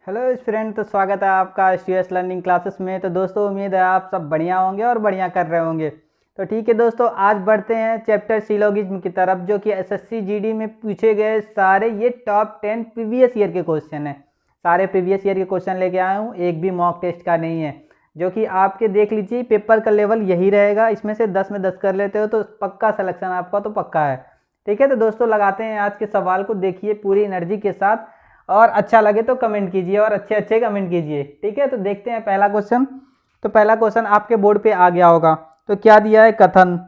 Hello student, तो स्वागत है आपका एसटीएस लर्निंग क्लासेस में। तो दोस्तों, उम्मीद है आप सब बढ़िया होंगे और बढ़िया कर रहे होंगे। तो ठीक है दोस्तों, आज बढ़ते हैं चैप्टर सिलोगिज्म की तरफ, जो कि एसएससी जीडी में पूछे गए सारे ये टॉप 10 प्रीवियस ईयर के क्वेश्चन हैं। सारे प्रीवियस ईयर के क्वेश्चन लेके आया हूँ, एक भी मॉक टेस्ट का नहीं है। जो कि आपके देख लीजिए, पेपर का लेवल यही रहेगा। इसमें से 10 में 10 कर लेते हो तो पक्का सिलेक्शन आपका तो पक्का है। ठीक है, तो दोस्तों लगाते हैं आज के सवाल को। देखिए पूरी एनर्जी के साथ, और अच्छा लगे तो कमेंट कीजिए और अच्छे अच्छे कमेंट कीजिए। ठीक है, तो देखते हैं पहला क्वेश्चन। तो पहला क्वेश्चन आपके बोर्ड पे आ गया होगा। तो क्या दिया है? कथन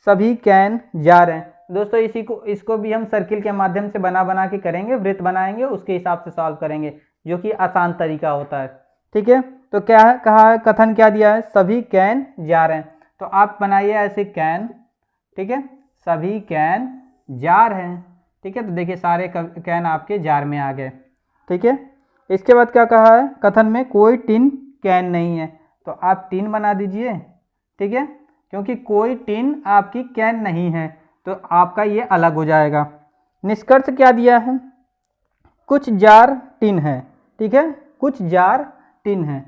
सभी कैन जार हैं। दोस्तों इसको भी हम सर्किल के माध्यम से बना के करेंगे, वृत्त बनाएंगे, उसके हिसाब से सॉल्व करेंगे, जो कि आसान तरीका होता है। ठीक है, तो क्या है कहा है? कथन क्या दिया है? सभी कैन जार हैं। तो आप बनाइए ऐसे कैन। ठीक है, सभी कैन जार हैं। ठीक है, तो देखिए सारे कैन आपके जार में आ गए। ठीक है, इसके बाद क्या कहा है? कथन में कोई टिन कैन नहीं है। तो आप टिन बना दीजिए। ठीक है, क्योंकि कोई टिन आपकी कैन नहीं है तो आपका ये अलग हो जाएगा। निष्कर्ष क्या दिया है? कुछ जार टिन है। ठीक है, कुछ जार टिन है।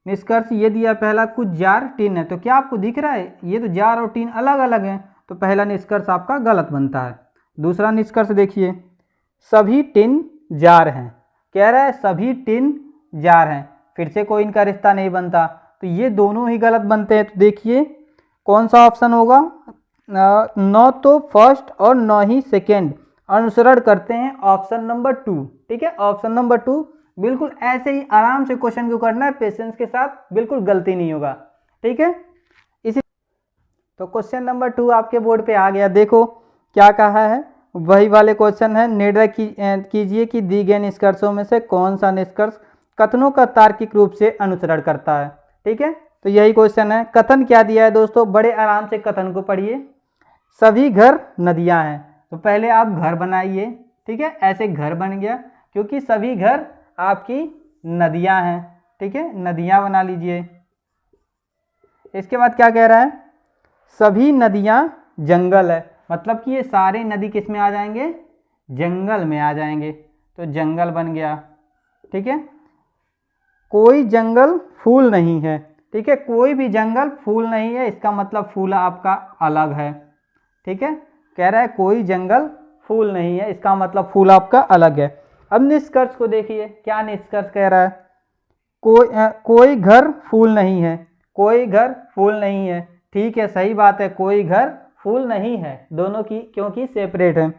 निष्कर्ष ये दिया पहला, कुछ जार टिन है। तो क्या आपको दिख रहा है? ये तो जार और टिन अलग अलग हैं, तो पहला निष्कर्ष आपका गलत बनता है। दूसरा निष्कर्ष देखिए, सभी टिन जार हैं। कह रहा है सभी टिन जार हैं, फिर से कोई इनका रिश्ता नहीं बनता, तो ये दोनों ही गलत बनते हैं। तो देखिए कौन सा ऑप्शन होगा? न तो फर्स्ट और न ही सेकेंड अनुसरण करते हैं ऑप्शन नंबर 2। ठीक है, ऑप्शन नंबर 2 बिल्कुल ऐसे ही आराम से क्वेश्चन को करना है, पेशेंस के साथ, बिल्कुल गलती नहीं होगा। ठीक है, इसी तो क्वेश्चन नंबर 2 आपके बोर्ड पे आ गया। देखो क्या कहा है, वही वाले क्वेश्चन है। निर्णय कीजिए कि दी गए निष्कर्षों में से कौन सा निष्कर्ष कथनों का तार्किक रूप से अनुसरण करता है। ठीक है, तो यही क्वेश्चन है। कथन क्या दिया है दोस्तों? बड़े आराम से कथन को पढ़िए। सभी घर नदियां हैं। तो पहले आप घर बनाइए। ठीक है, ऐसे घर बन गया क्योंकि सभी घर आपकी नदियां हैं। ठीक है, नदियां बना लीजिए। इसके बाद क्या कह रहा है? सभी नदियां जंगल है। मतलब कि ये सारे नदी किस में आ जाएंगे? जंगल में आ जाएंगे। तो जंगल बन गया। ठीक है, कोई जंगल फूल नहीं है। ठीक है, कोई भी जंगल फूल नहीं है, इसका मतलब फूल आपका अलग है। ठीक है, कह रहा है कोई जंगल फूल नहीं है, इसका मतलब फूल आपका अलग है। अब निष्कर्ष को देखिए, क्या निष्कर्ष कह रहा है? कोई घर फूल नहीं है। कोई घर फूल नहीं है। ठीक है, सही बात है, कोई घर फूल नहीं है, दोनों की क्योंकि सेपरेट है।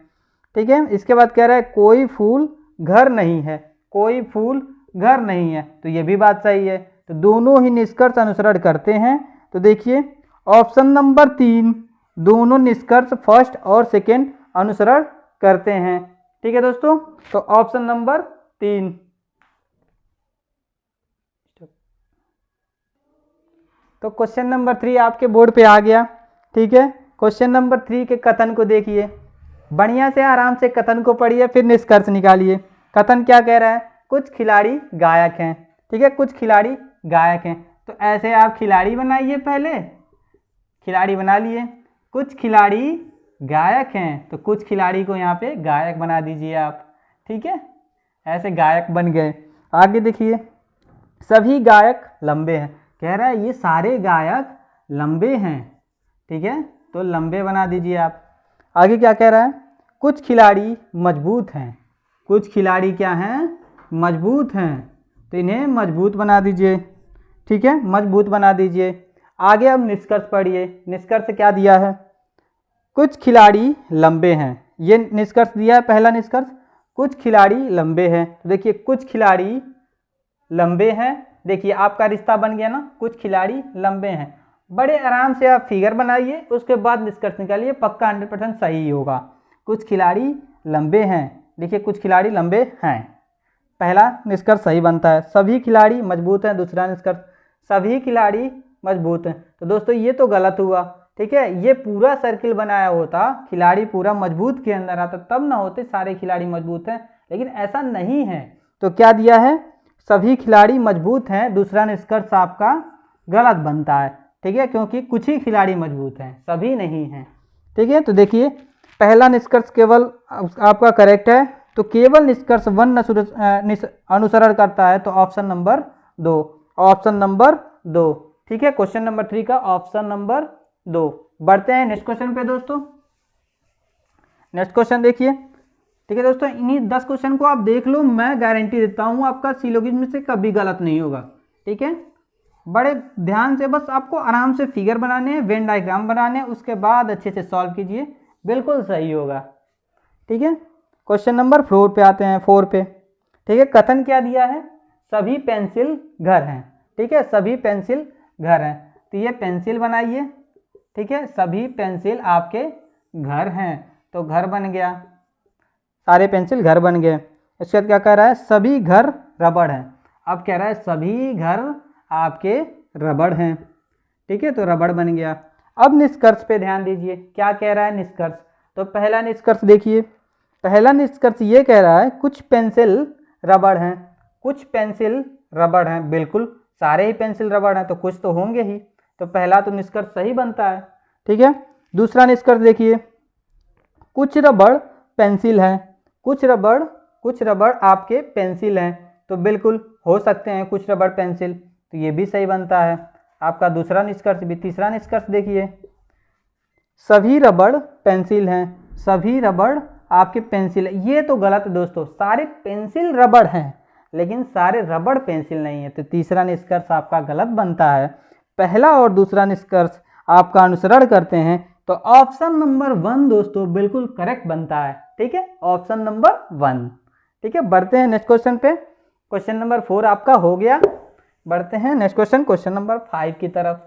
ठीक है, इसके बाद कह रहा है कोई फूल घर नहीं है। कोई फूल घर नहीं है, तो ये भी बात सही है। तो दोनों ही निष्कर्ष अनुसरण करते हैं। तो देखिए ऑप्शन नंबर 3, दोनों निष्कर्ष फर्स्ट और सेकेंड अनुसरण करते हैं। ठीक है दोस्तों, तो ऑप्शन नंबर 3। तो क्वेश्चन नंबर 3 आपके बोर्ड पे आ गया। ठीक है, क्वेश्चन नंबर 3 के कथन को देखिए, बढ़िया से आराम से कथन को पढ़िए, फिर निष्कर्ष निकालिए। कथन क्या कह रहा है? कुछ खिलाड़ी गायक हैं। ठीक है, कुछ खिलाड़ी गायक हैं। तो ऐसे आप खिलाड़ी बनाइए, पहले खिलाड़ी बना लिए। कुछ खिलाड़ी गायक हैं, तो कुछ खिलाड़ी को यहाँ पे गायक बना दीजिए आप। ठीक है, ऐसे गायक बन गए। आगे देखिए, सभी गायक लंबे हैं। कह रहा है ये सारे गायक लंबे हैं। ठीक है, तो लंबे बना दीजिए आप। आगे क्या कह रहा है? कुछ खिलाड़ी मजबूत हैं। कुछ खिलाड़ी क्या हैं? मजबूत हैं, तो इन्हें मजबूत बना दीजिए। ठीक है, मजबूत बना दीजिए। आगे अब निष्कर्ष पढ़िए। निष्कर्ष क्या दिया है? कुछ खिलाड़ी लंबे हैं, ये निष्कर्ष दिया है पहला निष्कर्ष। कुछ खिलाड़ी लंबे हैं, तो देखिए कुछ खिलाड़ी लंबे हैं। देखिए आपका रिश्ता बन गया ना, कुछ खिलाड़ी लंबे हैं। बड़े आराम से आप फिगर बनाइए, उसके बाद निष्कर्ष निकालिए, पक्का 100% सही होगा। कुछ खिलाड़ी लंबे हैं, देखिए कुछ खिलाड़ी लंबे हैं, पहला निष्कर्ष सही बनता है। सभी खिलाड़ी मजबूत हैं, दूसरा निष्कर्ष सभी खिलाड़ी मजबूत हैं। तो दोस्तों ये तो गलत हुआ। ठीक है, ये पूरा सर्किल बनाया होता, खिलाड़ी पूरा मजबूत के अंदर आता, तब ना होते सारे खिलाड़ी मजबूत हैं, लेकिन ऐसा नहीं है। तो क्या दिया है? सभी खिलाड़ी मजबूत हैं, दूसरा निष्कर्ष आपका गलत बनता है। ठीक है, क्योंकि कुछ ही खिलाड़ी मजबूत हैं, सभी नहीं हैं। ठीक है, तो देखिए पहला निष्कर्ष केवल आपका करेक्ट है, तो केवल निष्कर्ष 1 अनुसरण करता है, तो ऑप्शन नंबर 2, ऑप्शन नंबर 2। ठीक है, क्वेश्चन नंबर 3 का ऑप्शन नंबर 2। बढ़ते हैं नेक्स्ट क्वेश्चन पे दोस्तों। नेक्स्ट क्वेश्चन देखिए। ठीक है दोस्तों, इन्हीं 10 क्वेश्चन को आप देख लो, मैं गारंटी देता हूं आपका सिलोगिज्म में से कभी गलत नहीं होगा। ठीक है, बड़े ध्यान से बस आपको आराम से फिगर बनाने हैं, वेन डायग्राम बनाने हैं, उसके बाद अच्छे से सॉल्व कीजिए, बिल्कुल सही होगा। ठीक है, क्वेश्चन नंबर 4 पे आते हैं, 4 पे। ठीक है, कथन क्या दिया है, सभी पेंसिल घर हैं। ठीक है, सभी पेंसिल घर हैं, तो ये पेंसिल बनाइए। ठीक है, सभी पेंसिल आपके घर हैं, तो घर बन गया, सारे पेंसिल घर बन गए। इसके बाद क्या कह रहा है, सभी घर रबड़ हैं। अब कह रहा है सभी घर आपके रबड़ हैं। ठीक है, तो रबड़ बन गया। अब निष्कर्ष पे ध्यान दीजिए, क्या कह रहा है निष्कर्ष। तो पहला निष्कर्ष देखिए, पहला निष्कर्ष ये कह रहा है कुछ पेंसिल रबड़ हैं, कुछ पेंसिल रबड़ हैं, बिल्कुल सारे ही पेंसिल रबड़ हैं, तो कुछ तो होंगे ही, तो पहला तो निष्कर्ष सही बनता है। ठीक है, दूसरा निष्कर्ष देखिए, कुछ रबड़ पेंसिल है, कुछ रबड़ आपके पेंसिल हैं, तो बिल्कुल हो सकते हैं कुछ रबड़ पेंसिल, तो ये भी सही बनता है आपका दूसरा निष्कर्ष भी। तीसरा निष्कर्ष देखिए, सभी रबड़ पेंसिल हैं, सभी रबड़ आपके पेंसिल है, ये तो गलत है दोस्तों, सारे पेंसिल रबड़ हैं लेकिन सारे रबड़ पेंसिल नहीं है, तो तीसरा निष्कर्ष आपका गलत बनता है। पहला और दूसरा निष्कर्ष आपका अनुसरण करते हैं, तो ऑप्शन नंबर 1 दोस्तों बिल्कुल करेक्ट बनता है। ठीक है, ऑप्शन नंबर 1। ठीक है, बढ़ते हैं नेक्स्ट क्वेश्चन पे। क्वेश्चन नंबर 4 आपका हो गया। बढ़ते हैं नेक्स्ट क्वेश्चन, क्वेश्चन नंबर 5 की तरफ।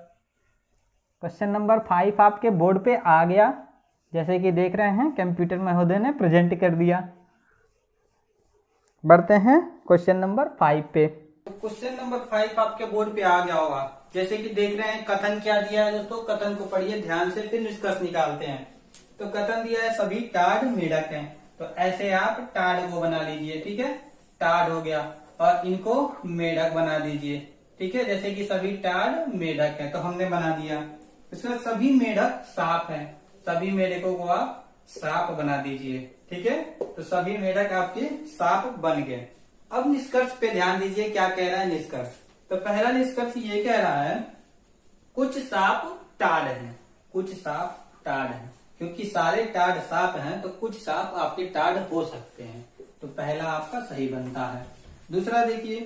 क्वेश्चन नंबर 5 आपके बोर्ड पे आ गया, जैसे कि देख रहे हैं कंप्यूटर महोदय ने प्रेजेंट कर दिया। बढ़ते हैं क्वेश्चन नंबर 5 पे। क्वेश्चन नंबर 5 आपके बोर्ड पे आ गया होगा, जैसे कि देख रहे हैं कथन क्या दिया है दोस्तों, कथन को पढ़िए ध्यान से, फिर निष्कर्ष निकालते हैं। तो कथन दिया है सभी टाड मेढक हैं, तो ऐसे आप टाड को बना लीजिए। ठीक है, टाड हो गया, और इनको मेढक बना दीजिए। ठीक है, जैसे कि सभी टाड मेढक है, तो हमने बना दिया। इसका सभी मेढक सांप हैं, सभी मेढकों को आप सांप बना दीजिए। ठीक है, तो सभी मेढक आपके सांप बन गए। अब निष्कर्ष पे ध्यान दीजिए, क्या कह रहा है निष्कर्ष। तो पहला निष्कर्ष ये कह रहा है कुछ सांप टाड हैं, कुछ सांप टाड हैं, क्योंकि सारे टाड सांप हैं, तो कुछ सांप आपके टाड हो सकते हैं, तो पहला आपका सही बनता है। दूसरा देखिए,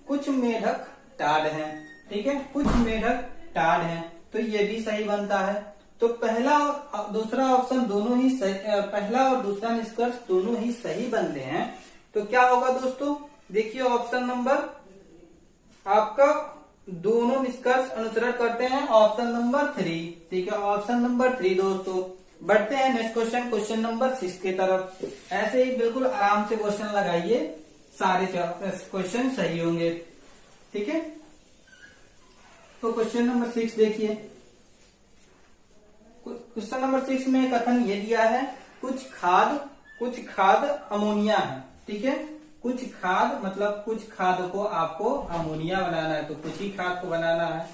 कुछ मेढक टाड हैं। ठीक है, कुछ मेढक टाड हैं, तो ये भी सही बनता है। तो पहला और दूसरा ऑप्शन दोनों ही सही, पहला और दूसरा निष्कर्ष दोनों ही सही बनते हैं, तो क्या होगा दोस्तों, देखिए ऑप्शन नंबर आपका दोनों निष्कर्ष अनुसरण करते हैं, ऑप्शन नंबर 3। ठीक है, ऑप्शन नंबर 3 दोस्तों। बढ़ते हैं नेक्स्ट क्वेश्चन, क्वेश्चन नंबर 6 की तरफ। ऐसे ही बिल्कुल आराम से क्वेश्चन लगाइए, सारे क्वेश्चन सही होंगे। ठीक है, तो क्वेश्चन नंबर 6 देखिए। क्वेश्चन नंबर 6 में कथन ये दिया है कुछ खाद अमोनिया है। ठीक है, कुछ खाद मतलब कुछ खाद को आपको अमोनिया बनाना है, तो कुछ ही खाद को बनाना है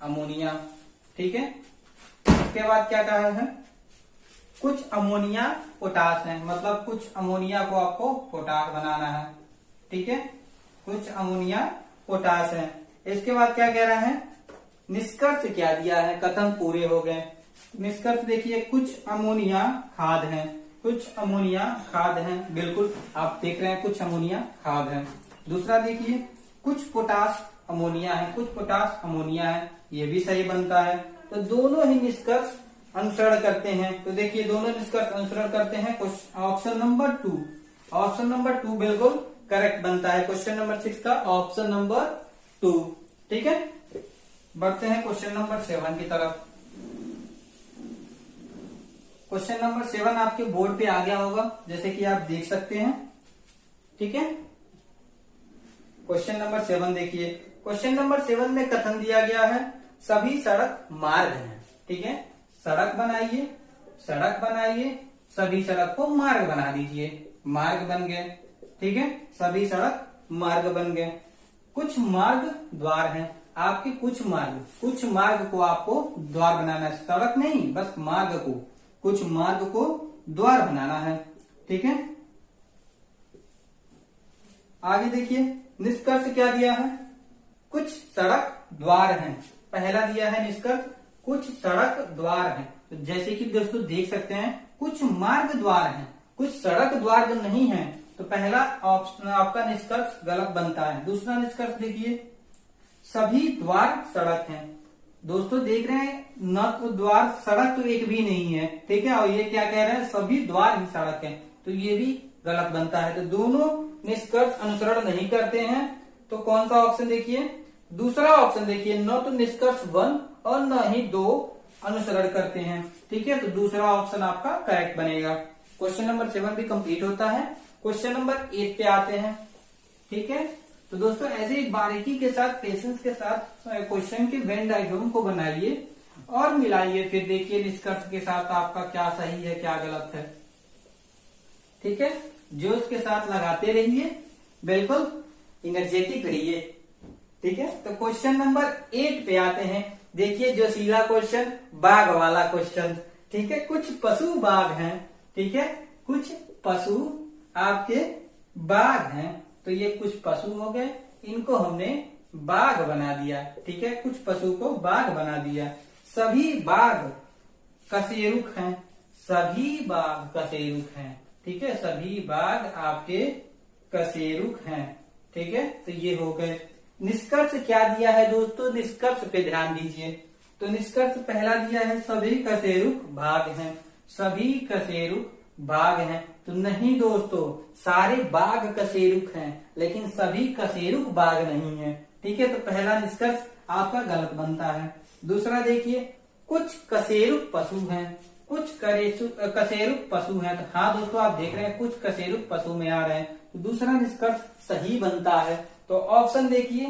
अमोनिया। ठीक है, इसके बाद क्या कहा है, कुछ अमोनिया पोटास है, मतलब कुछ अमोनिया को आपको पोटास बनाना है। ठीक है, कुछ अमोनिया पोटास है। इसके बाद क्या कह रहा है, निष्कर्ष क्या दिया है, कथन पूरे हो गए। निष्कर्ष देखिए, कुछ अमोनिया खाद है, कुछ अमोनिया खाद है, बिल्कुल आप देख रहे हैं कुछ अमोनिया खाद है। दूसरा देखिए, कुछ पोटास अमोनिया है, कुछ पोटास अमोनिया है, ये भी सही बनता है। तो दोनों ही निष्कर्ष अनुसरण करते हैं, तो देखिए दोनों निष्कर्ष अनुसरण करते हैं। ऑप्शन नंबर 2, ऑप्शन नंबर 2 बिल्कुल करेक्ट बनता है क्वेश्चन नंबर 6 का, ऑप्शन नंबर 2। ठीक है, बढ़ते हैं क्वेश्चन नंबर 7 की तरफ। क्वेश्चन नंबर 7 आपके बोर्ड पे आ गया होगा, जैसे कि आप देख सकते हैं। ठीक है, क्वेश्चन नंबर 7 देखिए। क्वेश्चन नंबर 7 में कथन दिया गया है सभी सड़क मार्ग हैं। ठीक है, सड़क बनाइए, सड़क बनाइए, सभी सड़क को मार्ग बना दीजिए, मार्ग बन गए। ठीक है, सभी सड़क मार्ग बन गए। कुछ मार्ग द्वार हैं, आपके कुछ मार्ग को आपको द्वार बनाना है, सड़क नहीं बस मार्ग को, कुछ मार्ग को द्वार बनाना है। ठीक है, आगे देखिए निष्कर्ष क्या दिया है, कुछ सड़क द्वार हैं। पहला दिया है निष्कर्ष कुछ सड़क द्वार हैं। तो जैसे कि दोस्तों देख सकते हैं कुछ मार्ग द्वार हैं, कुछ सड़क द्वार जो नहीं है, तो पहला ऑप्शन आपका निष्कर्ष गलत बनता है। दूसरा निष्कर्ष देखिए सभी द्वार सड़क हैं। दोस्तों देख रहे हैं न तो द्वार सड़क तो एक भी नहीं है, ठीक है, और ये क्या कह रहे हैं सभी द्वार ही सड़क है, तो ये भी गलत बनता है। तो दोनों निष्कर्ष अनुसरण नहीं करते हैं। तो कौन सा ऑप्शन देखिए, दूसरा ऑप्शन देखिए, न तो निष्कर्ष 1 और न ही 2 अनुसरण करते हैं, ठीक है, तो दूसरा ऑप्शन आपका करेक्ट बनेगा। क्वेश्चन नंबर 7 भी कंप्लीट होता है। क्वेश्चन नंबर 8 पे आते हैं, ठीक है। तो दोस्तों ऐसे ही बारीकी के साथ पेशेंस के साथ क्वेश्चन के वेन डायग्राम को बनाइए और मिलाइए, फिर देखिए निष्कर्ष के साथ आपका क्या सही है क्या गलत है, ठीक है। जोश के साथ लगाते रहिए, बिल्कुल एनर्जेटिक रहिए, ठीक है। तो क्वेश्चन नंबर 8 पे आते हैं। देखिए जोशीला क्वेश्चन, बाघ वाला क्वेश्चन, ठीक है। कुछ पशु बाघ हैं, ठीक है, कुछ पशु आपके बाघ हैं, तो ये कुछ पशु हो गए, इनको हमने बाघ बना दिया, ठीक है, कुछ पशु को बाघ बना दिया। सभी बाघ कशेरुक हैं, सभी बाघ कशेरुक हैं, ठीक है, सभी बाघ आपके कशेरुक हैं, ठीक है। तो ये हो गए। निष्कर्ष क्या दिया है दोस्तों, निष्कर्ष पे ध्यान दीजिए। तो निष्कर्ष पहला दिया है सभी कशेरुक बाघ हैं, सभी कशेरुक बाघ हैं। तो नहीं दोस्तों, सारे बाघ कशेरुक हैं लेकिन सभी कशेरुक बाघ नहीं है, ठीक है। तो पहला निष्कर्ष आपका गलत बनता है। दूसरा देखिए कुछ कशेरुक पशु हैं, कुछ कशेरुक पशु हैं। तो हाँ दोस्तों आप देख रहे हैं कुछ कशेरुक पशु में आ रहे हैं, तो दूसरा निष्कर्ष सही बनता है। तो ऑप्शन देखिए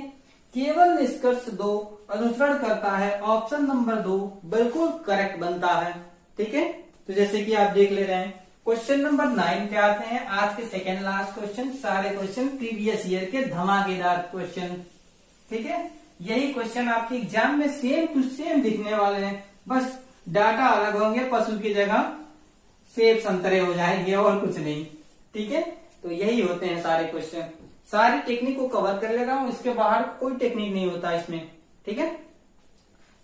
केवल निष्कर्ष 2 अनुसरण करता है, ऑप्शन नंबर 2 बिल्कुल करेक्ट बनता है, ठीक है। तो जैसे कि आप देख ले रहे हैं क्वेश्चन नंबर 9 पे आते हैं। आज के सेकेंड लास्ट क्वेश्चन, सारे क्वेश्चन प्रीवियस ईयर के धमाकेदार क्वेश्चन, ठीक है। यही क्वेश्चन आपके एग्जाम में सेम टू सेम दिखने वाले हैं, बस डाटा अलग होंगे, पशु की जगह सेब संतरे हो जाएंगे और कुछ नहीं, ठीक है। तो यही होते हैं सारे क्वेश्चन, सारी टेक्निक को कवर कर ले रहा हूं, इसके बाहर कोई टेक्निक नहीं होता इसमें, ठीक है।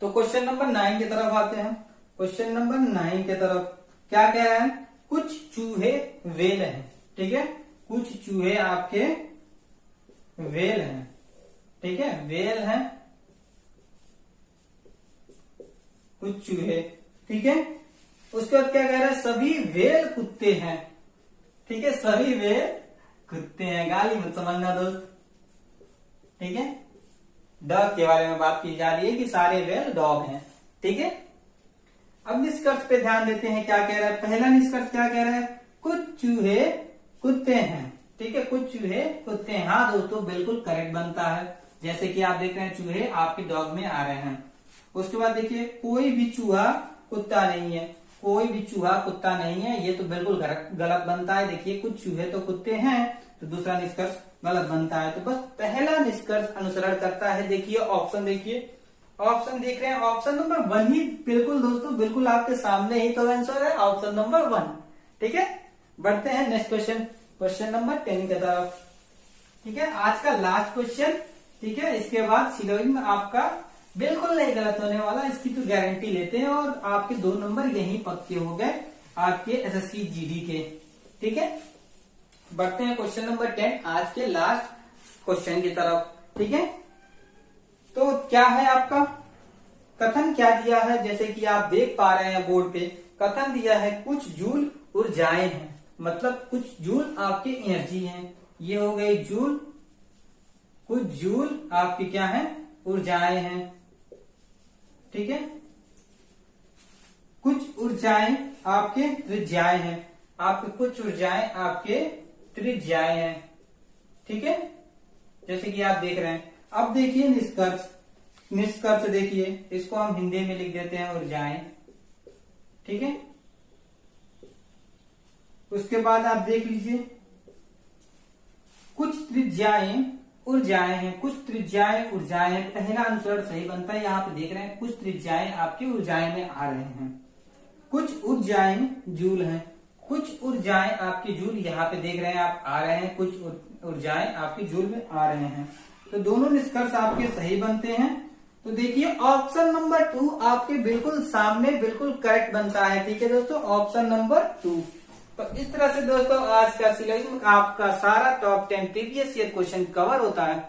तो क्वेश्चन नंबर 9 की तरफ आते हैं। क्वेश्चन नंबर 9 की तरफ क्या कह रहा है, कुछ चूहे वेल हैं, ठीक है, कुछ चूहे आपके वेल हैं, ठीक है, वेल हैं कुछ चूहे, ठीक है। उसके बाद क्या कह रहा है, सभी वेल कुत्ते हैं, ठीक है, सभी वेल कुत्ते हैं, गाली मत समझना दोस्त, ठीक है। डॉग के बारे में बात की जा रही है कि सारे वेल डॉग हैं, ठीक है। अब निष्कर्ष पे ध्यान देते हैं क्या कह रहा है। पहला निष्कर्ष क्या कह रहा है, कुछ चूहे कुत्ते हैं, ठीक है, कुछ चूहे कुत्ते हैं। हाँ दोस्तों बिल्कुल करेक्ट बनता है, जैसे कि आप देख रहे हैं चूहे आपके डॉग में आ रहे हैं। उसके बाद देखिए कोई भी चूहा कुत्ता नहीं है, कोई भी चूहा कुत्ता नहीं है, ये तो बिल्कुल गलत बनता है। देखिए कुछ चूहे तो कुत्ते हैं, तो दूसरा निष्कर्ष गलत बनता है। तो बस पहला निष्कर्ष अनुसरण करता है। देखिए ऑप्शन, देखिए ऑप्शन देख रहे हैं, ऑप्शन नंबर 1 ही बिल्कुल दोस्तों बिल्कुल आपके सामने ही तो आंसर है, ऑप्शन नंबर 1, ठीक है। बढ़ते हैं नेक्स्ट क्वेश्चन, क्वेश्चन नंबर 10 की तरफ, ठीक है। आज का लास्ट क्वेश्चन, ठीक है, इसके बाद सिलोजिज्म आपका बिल्कुल नहीं गलत होने वाला, इसकी तो गारंटी लेते हैं, और आपके 2 नंबर यही पक्के हो गए आपके एसएससी जीडी के, ठीक है। बढ़ते हैं क्वेश्चन नंबर 10 आज के लास्ट क्वेश्चन की तरफ, ठीक है। तो क्या है आपका कथन, क्या दिया है, जैसे कि आप देख पा रहे हैं बोर्ड पे कथन दिया है कुछ जूल ऊर्जाएं हैं, मतलब कुछ जूल आपकी एनर्जी हैं, ये हो गई जूल, कुछ जूल आपकी क्या है ऊर्जाएं हैं, ठीक है। कुछ ऊर्जाएं आपके त्रिज्याएं हैं, आपके कुछ ऊर्जाएं आपके त्रिज्याएं हैं, ठीक है, जैसे कि आप देख रहे हैं। अब देखिए निष्कर्ष, निष्कर्ष देखिए, इसको हम हिंदी में लिख देते हैं ऊर्जाएं, ठीक है। उसके बाद आप देख लीजिए कुछ त्रिज्याएं ऊर्जाएं हैं, कुछ त्रिज्याएं ऊर्जाएं हैं, पहला अनुसरण सही बनता है। यहाँ पे देख रहे हैं कुछ त्रिज्याएं आपकी ऊर्जाएं में आ रहे हैं, कुछ ऊर्जाएं जूल हैं, कुछ ऊर्जाएं आपकी जूल यहाँ पे देख रहे हैं आप आ रहे हैं, कुछ ऊर्जाएं आपकी जूल में आ रहे हैं। तो दोनों निष्कर्ष आपके सही बनते हैं। तो देखिए ऑप्शन नंबर 2 आपके बिल्कुल सामने बिल्कुल करेक्ट बनता है। ठीक है दोस्तों, ऑप्शन नंबर 2। तो इस तरह से दोस्तों आज का सिलेबस आपका सारा top 10 previous year question cover होता है।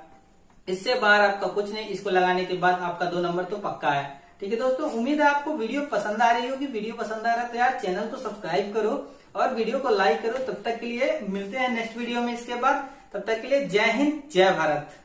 इससे बाहर आपका कुछ नहीं, इसको लगाने के बाद आपका 2 नंबर तो पक्का है। ठीक है दोस्तों, उम्मीद है आपको वीडियो पसंद आ रही होगी। वीडियो पसंद आ रहा है तो यार चैनल को सब्सक्राइब करो और वीडियो को लाइक करो। तब तक के लिए मिलते हैं नेक्स्ट वीडियो में इसके बाद। तब तक के लिए जय हिंद, जय भारत।